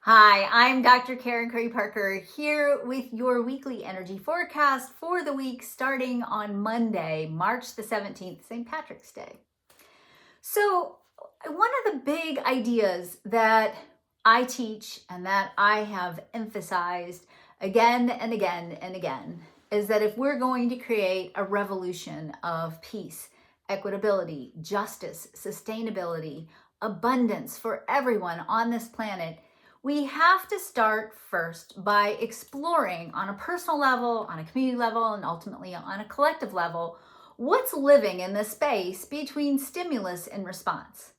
Hi, I'm Dr. Karen Curry Parker here with your weekly energy forecast for the week starting on Monday, March the 17th, St. Patrick's Day. So, one of the big ideas that I teach and that I have emphasized again and again and again is that if we're going to create a revolution of peace, equitability, justice, sustainability, abundance for everyone on this planet, we have to start first by exploring on a personal level, on a community level, and ultimately on a collective level, what's living in the space between stimulus and response.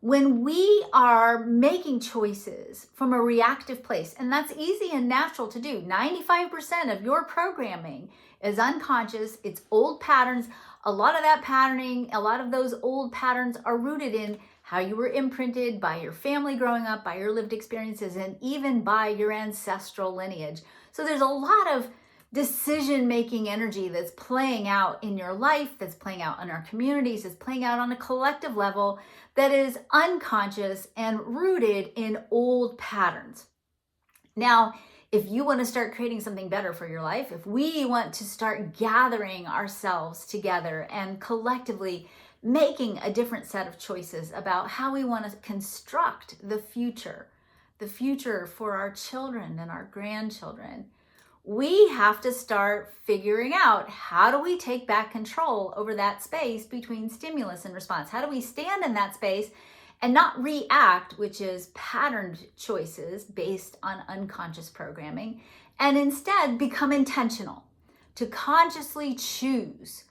When we are making choices from a reactive place, and that's easy and natural to do, 95% of your programming is unconscious, it's old patterns. A lot of that patterning, a lot of those old patterns are rooted in how you were imprinted by your family growing up, by your lived experiences, and even by your ancestral lineage. So there's a lot of decision-making energy that's playing out in your life, that's playing out in our communities, that's playing out on a collective level that is unconscious and rooted in old patterns. Now, if you want to start creating something better for your life, if we want to start gathering ourselves together and collectively making a different set of choices about how we want to construct the future for our children and our grandchildren, we have to start figuring out, how do we take back control over that space between stimulus and response? How do we stand in that space and not react, which is patterned choices based on unconscious programming, and instead become intentional, to consciously choose,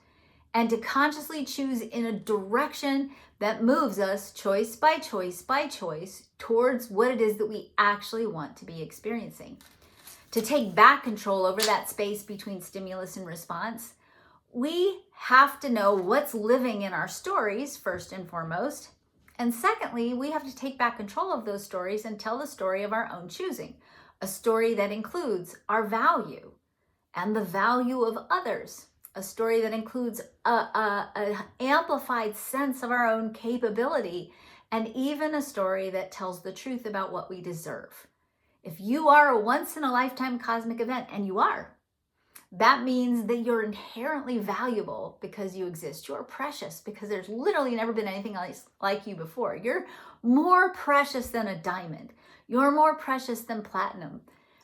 and to consciously choose in a direction that moves us choice by choice by choice towards what it is that we actually want to be experiencing. To take back control over that space between stimulus and response, we have to know what's living in our stories, first and foremost. And secondly, we have to take back control of those stories and tell the story of our own choosing, a story that includes our value and the value of others, a story that includes an amplified sense of our own capability, and even a story that tells the truth about what we deserve. If you are a once-in-a-lifetime cosmic event, and you are, that means that you're inherently valuable because you exist. You're precious because there's literally never been anything else like you before. You're more precious than a diamond. You're more precious than platinum.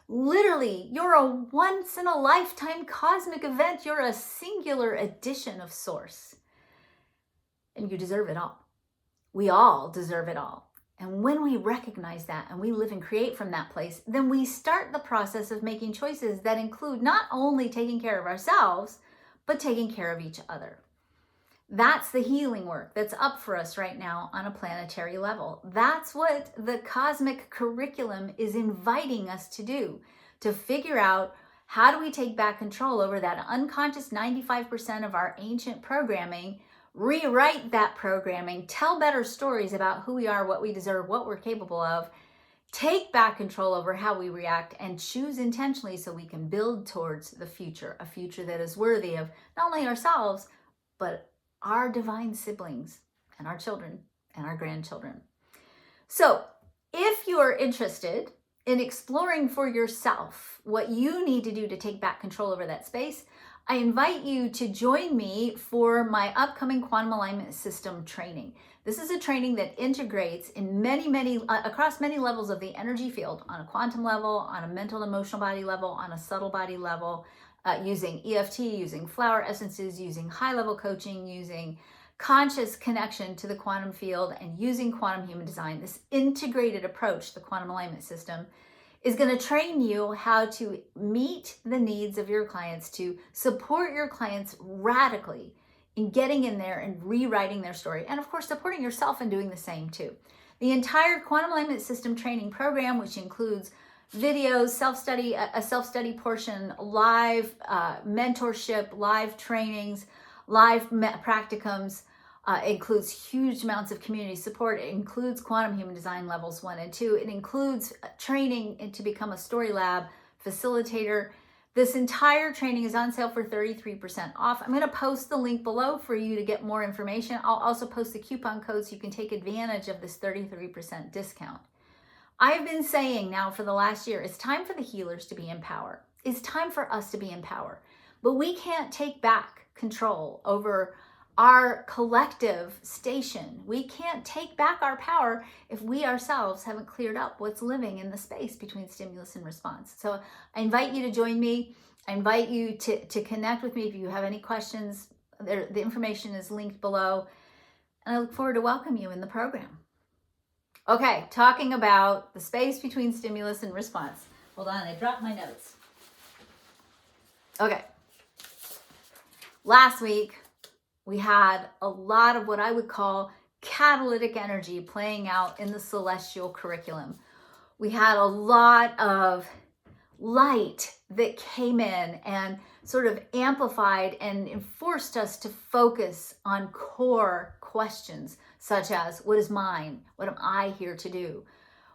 Literally, you're a once-in-a-lifetime cosmic event. You're a singular edition of Source. And you deserve it all. We all deserve it all. And when we recognize that and we live and create from that place, then we start the process of making choices that include not only taking care of ourselves, but taking care of each other. That's the healing work that's up for us right now on a planetary level. That's what the cosmic curriculum is inviting us to do, to figure out, how do we take back control over that unconscious 95% of our ancient programming, rewrite that programming, tell better stories about who we are, what we deserve, what we're capable of, take back control over how we react, and choose intentionally so we can build towards the future, a future that is worthy of not only ourselves, but our divine siblings and our children and our grandchildren. So if you are interested in exploring for yourself what you need to do to take back control over that space, I invite you to join me for my upcoming quantum alignment system training. This is a training that integrates in across many levels of the energy field, on a quantum level, on a mental and emotional body level, on a subtle body level, using EFT, using flower essences, using high-level coaching, using conscious connection to the quantum field, and using quantum human design. This integrated approach, the quantum alignment system, is going to train you how to meet the needs of your clients, to support your clients radically in getting in there and rewriting their story, and of course supporting yourself in doing the same too. The entire quantum alignment system training program, which includes videos, self-study, a self-study portion, live mentorship, live trainings, live practicums, includes huge amounts of community support. It includes quantum human design levels 1 and 2. It includes training to become a story lab facilitator. This entire training is on sale for 33% off. I'm going to post the link below for you to get more information. I'll also post the coupon code so you can take advantage of this 33% discount. I've been saying now for the last year, it's time for the healers to be in power. It's time for us to be in power. But we can't take back control over our collective station. We can't take back our power if we ourselves haven't cleared up what's living in the space between stimulus and response. So I invite you to join me. I invite you to connect with me if you have any questions. The information is linked below. And I look forward to welcoming you in the program. Okay, talking about the space between stimulus and response. Hold on, I dropped my notes. Okay. Last week, we had a lot of what I would call catalytic energy playing out in the celestial curriculum. We had a lot of light that came in and sort of amplified and forced us to focus on core questions such as, what is mine? What am I here to do?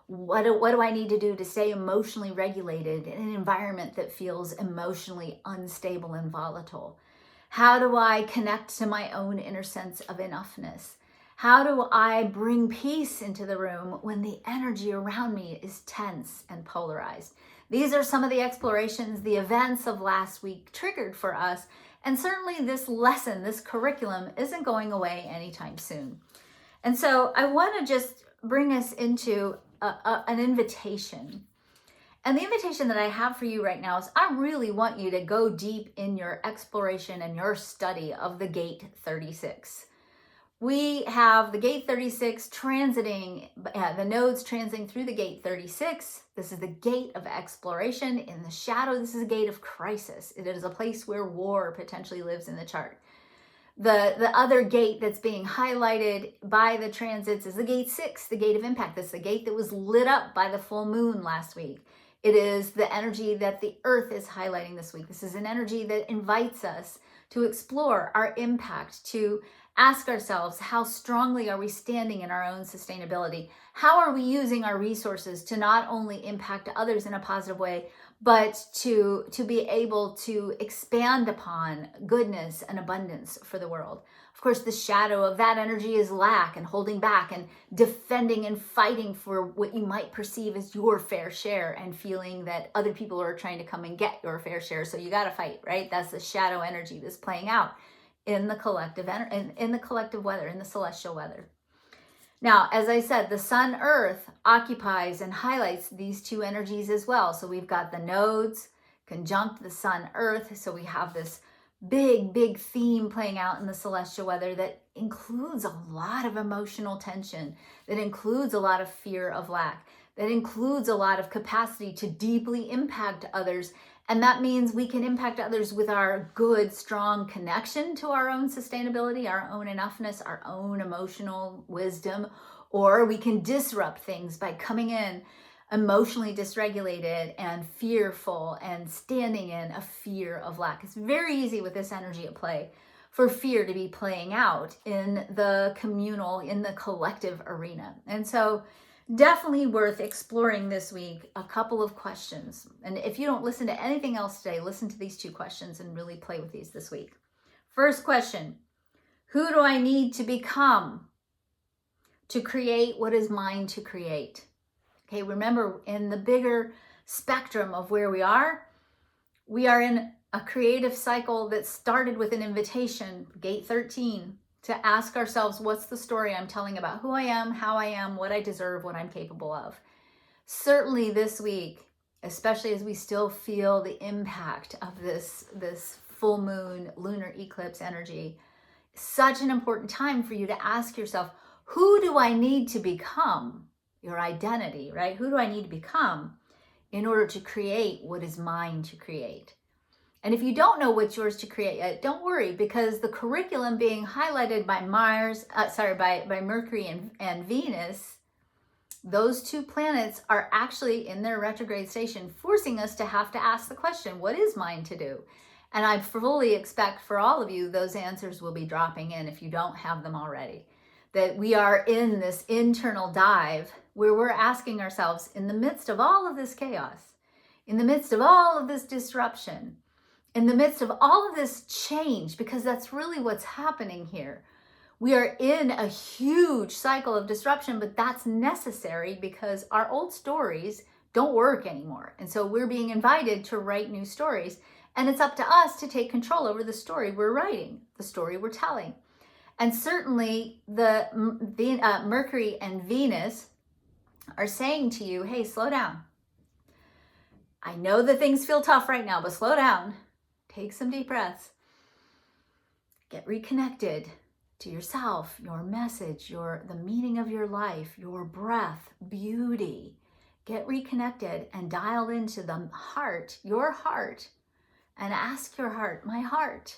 What do I need to do to stay emotionally regulated in an environment that feels emotionally unstable and volatile? How do I connect to my own inner sense of enoughness? How do I bring peace into the room when the energy around me is tense and polarized? These are some of the explorations the events of last week triggered for us. And certainly this lesson, this curriculum, isn't going away anytime soon. And so I want to just bring us into an invitation. And the invitation that I have for you right now is I really want you to go deep in your exploration and your study of the gate 36. We have the gate 36 transiting, the nodes transiting through the gate 36. This is the gate of exploration. In the shadow, this is a gate of crisis. It is a place where war potentially lives in the chart. The other gate that's being highlighted by the transits is the gate 6, the gate of impact. That's the gate that was lit up by the full moon last week. It is the energy that the earth is highlighting this week. This is an energy that invites us to explore our impact, to ask ourselves, how strongly are we standing in our own sustainability? How are we using our resources to not only impact others in a positive way, but to be able to expand upon goodness and abundance for the world? Of course, the shadow of that energy is lack and holding back and defending and fighting for what you might perceive as your fair share and feeling that other people are trying to come and get your fair share. So you got to fight, right? That's the shadow energy that's playing out in the collective in the collective weather, in the celestial weather. Now, as I said, the sun earth occupies and highlights these two energies as well. So we've got the nodes conjunct the sun earth. So we have this big theme playing out in the celestial weather that includes a lot of emotional tension, that includes a lot of fear of lack, that includes a lot of capacity to deeply impact others. And that means we can impact others with our good, strong connection to our own sustainability, our own enoughness, our own emotional wisdom, or we can disrupt things by coming in emotionally dysregulated and fearful and standing in a fear of lack. It's very easy with this energy at play for fear to be playing out in the communal, in the collective arena. And so definitely worth exploring this week a couple of questions. And if you don't listen to anything else today, listen to these two questions and really play with these this week. First question, who do I need to become to create what is mine to create? Okay, remember, in the bigger spectrum of where we are in a creative cycle that started with an invitation, gate 13, to ask ourselves, what's the story I'm telling about who I am, how I am, what I deserve, what I'm capable of? Certainly this week, especially as we still feel the impact of this full moon lunar eclipse energy, such an important time for you to ask yourself, who do I need to become? Your identity, right? Who do I need to become in order to create what is mine to create? And if you don't know what's yours to create yet, don't worry, because the curriculum being highlighted by by Mercury and Venus, those two planets are actually in their retrograde station, forcing us to have to ask the question, what is mine to do? And I fully expect for all of you, those answers will be dropping in if you don't have them already. That we are in this internal dive where we're asking ourselves, in the midst of all of this chaos, in the midst of all of this disruption, in the midst of all of this change, because that's really what's happening here. We are in a huge cycle of disruption, but that's necessary because our old stories don't work anymore. And so we're being invited to write new stories. And it's up to us to take control over the story we're writing, the story we're telling. And certainly the Mercury and Venus are saying to you, hey, slow down. I know that things feel tough right now, but slow down. Take some deep breaths. Get reconnected to yourself, your message, the meaning of your life, your breath, beauty. Get reconnected and dialed into the heart, your heart, and ask your heart, my heart,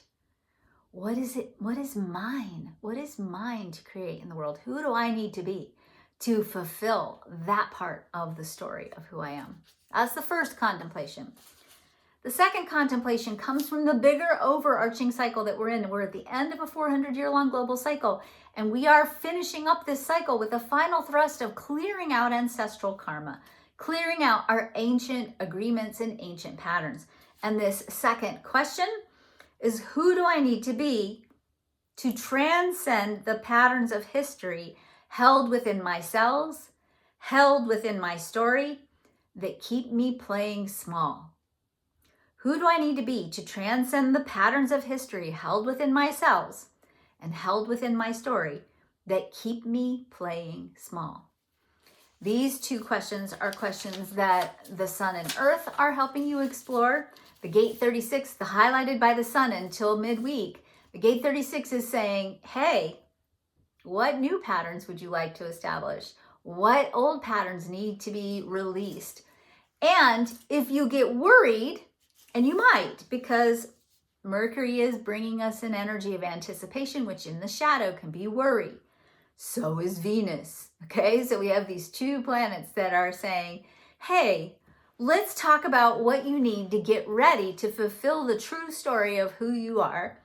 what is it? What is mine? What is mine to create in the world? Who do I need to be to fulfill that part of the story of who I am? That's the first contemplation. The second contemplation comes from the bigger overarching cycle that we're in. We're at the end of a 400-year-long global cycle, and we are finishing up this cycle with a final thrust of clearing out ancestral karma, clearing out our ancient agreements and ancient patterns. And this second question is, who do I need to be to transcend the patterns of history held within my cells, held within my story, that keep me playing small? Who do I need to be to transcend the patterns of history held within my cells and held within my story that keep me playing small? These two questions are questions that the Sun and Earth are helping you explore. The gate 36, the highlighted by the Sun until midweek, the gate 36 is saying, hey, what new patterns would you like to establish? What old patterns need to be released? And if you get worried, and you might, because Mercury is bringing us an energy of anticipation, which in the shadow can be worry. So is Venus. Okay, so we have these two planets that are saying, hey, let's talk about what you need to get ready to fulfill the true story of who you are.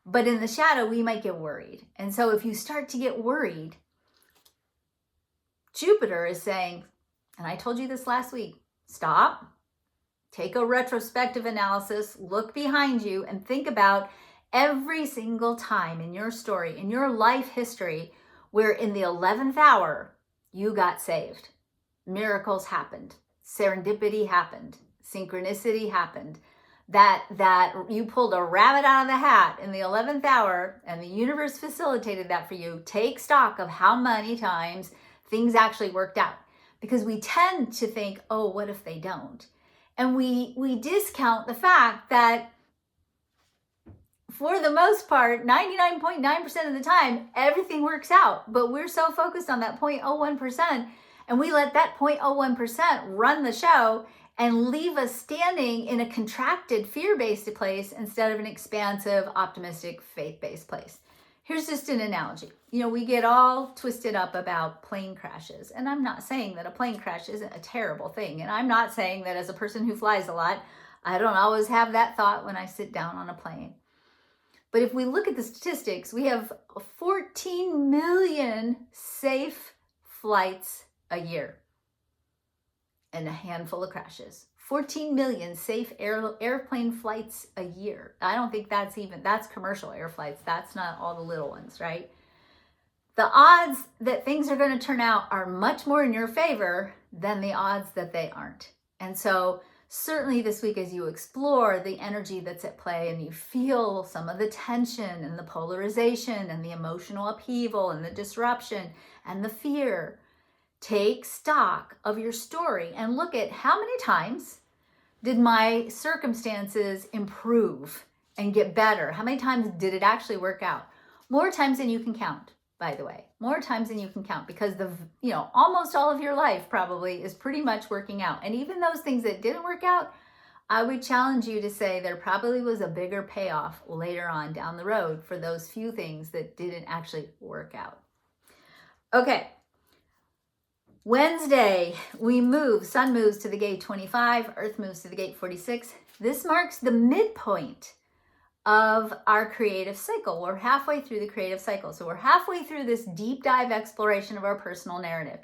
But in the shadow, we might get worried. And so if you start to get worried, Jupiter is saying, and I told you this last week, stop. Take a retrospective analysis, look behind you, and think about every single time in your story, in your life history, where in the 11th hour, you got saved. Miracles happened. Serendipity happened. Synchronicity happened. That you pulled a rabbit out of the hat in the 11th hour, and the universe facilitated that for you. Take stock of how many times things actually worked out. Because we tend to think, oh, what if they don't? And we discount the fact that for the most part, 99.9% of the time, everything works out. But we're so focused on that 0.01%, and we let that 0.01% run the show and leave us standing in a contracted, fear-based place instead of an expansive, optimistic, faith-based place. Here's just an analogy. We get all twisted up about plane crashes. And I'm not saying that a plane crash isn't a terrible thing. And I'm not saying that as a person who flies a lot, I don't always have that thought when I sit down on a plane. But if we look at the statistics, we have 14 million safe flights a year and a handful of crashes. 14 million safe airplane flights a year. I don't think that's commercial air flights. That's not all the little ones, right? The odds that things are going to turn out are much more in your favor than the odds that they aren't. And so certainly this week, as you explore the energy that's at play and you feel some of the tension and the polarization and the emotional upheaval and the disruption and the fear, take stock of your story and look at how many times did my circumstances improve and get better? How many times did it actually work out? More times than you can count, by the way. More times than you can count, because almost all of your life probably is pretty much working out. And even those things that didn't work out, I would challenge you to say there probably was a bigger payoff later on down the road for those few things that didn't actually work out. Okay. Wednesday, Sun moves to the gate 25, Earth moves to the gate 46. This marks the midpoint of our creative cycle. We're halfway through the creative cycle. So we're halfway through this deep dive exploration of our personal narrative.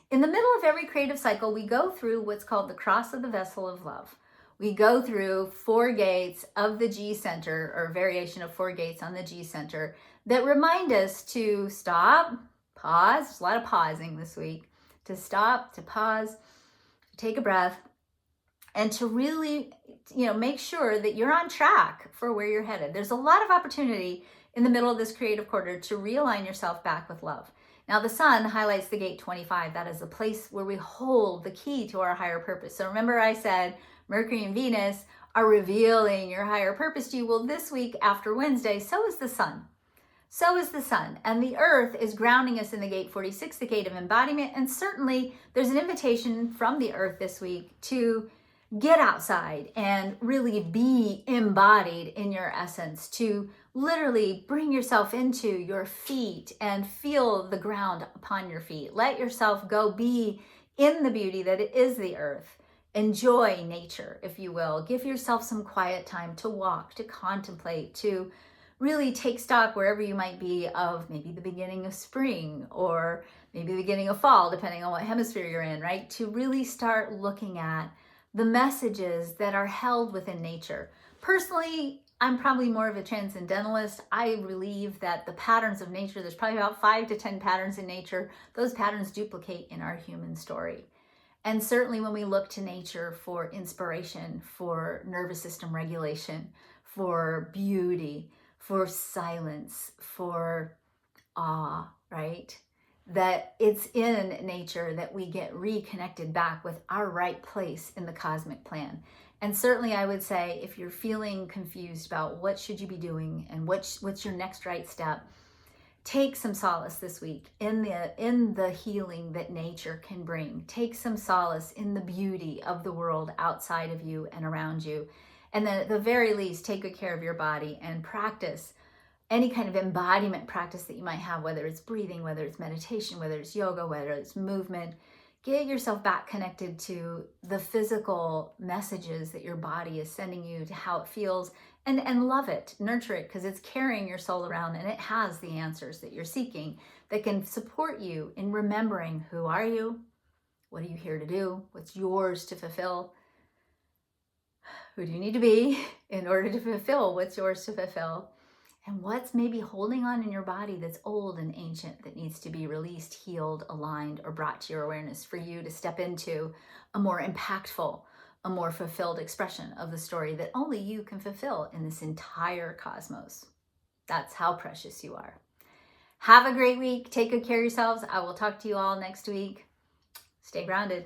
In the middle of every creative cycle, we go through what's called the cross of the vessel of love. We go through 4 gates of the G center, or variation of 4 gates on the G center, that remind us to stop, pause. There's a lot of pausing this week. To stop, to pause, take a breath, and to really, make sure that you're on track for where you're headed. There's a lot of opportunity in the middle of this creative quarter to realign yourself back with love. Now, the sun highlights the gate 25. That is the place where we hold the key to our higher purpose. So remember I said Mercury and Venus are revealing your higher purpose to you. Well, this week after Wednesday, so is the sun. So is the sun, and the earth is grounding us in the gate 46, the gate of embodiment. And certainly there's an invitation from the earth this week to get outside and really be embodied in your essence, to literally bring yourself into your feet and feel the ground upon your feet. Let yourself go be in the beauty that it is the earth. Enjoy nature, if you will. Give yourself some quiet time to walk, to contemplate, to really take stock wherever you might be of maybe the beginning of spring or maybe the beginning of fall, depending on what hemisphere you're in, right? To really start looking at the messages that are held within nature. Personally, I'm probably more of a transcendentalist. I believe that the patterns of nature, there's probably about 5 to 10 patterns in nature. Those patterns duplicate in our human story. And certainly when we look to nature for inspiration, for nervous system regulation, for beauty, for silence, for awe, right? That it's in nature that we get reconnected back with our right place in the cosmic plan. And certainly I would say if you're feeling confused about what should you be doing and what's your next right step, take some solace this week in the healing that nature can bring. Take some solace in the beauty of the world outside of you and around you. And then at the very least, take good care of your body and practice any kind of embodiment practice that you might have, whether it's breathing, whether it's meditation, whether it's yoga, whether it's movement. Get yourself back connected to the physical messages that your body is sending you, to how it feels, and love it, nurture it, because it's carrying your soul around and it has the answers that you're seeking that can support you in remembering who are you, what are you here to do, what's yours to fulfill, who do you need to be in order to fulfill what's yours to fulfill, and what's maybe holding on in your body that's old and ancient that needs to be released, healed, aligned, or brought to your awareness for you to step into a more impactful, a more fulfilled expression of the story that only you can fulfill in this entire cosmos. That's how precious you are. Have a great week. Take good care of yourselves. I will talk to you all next week. Stay grounded.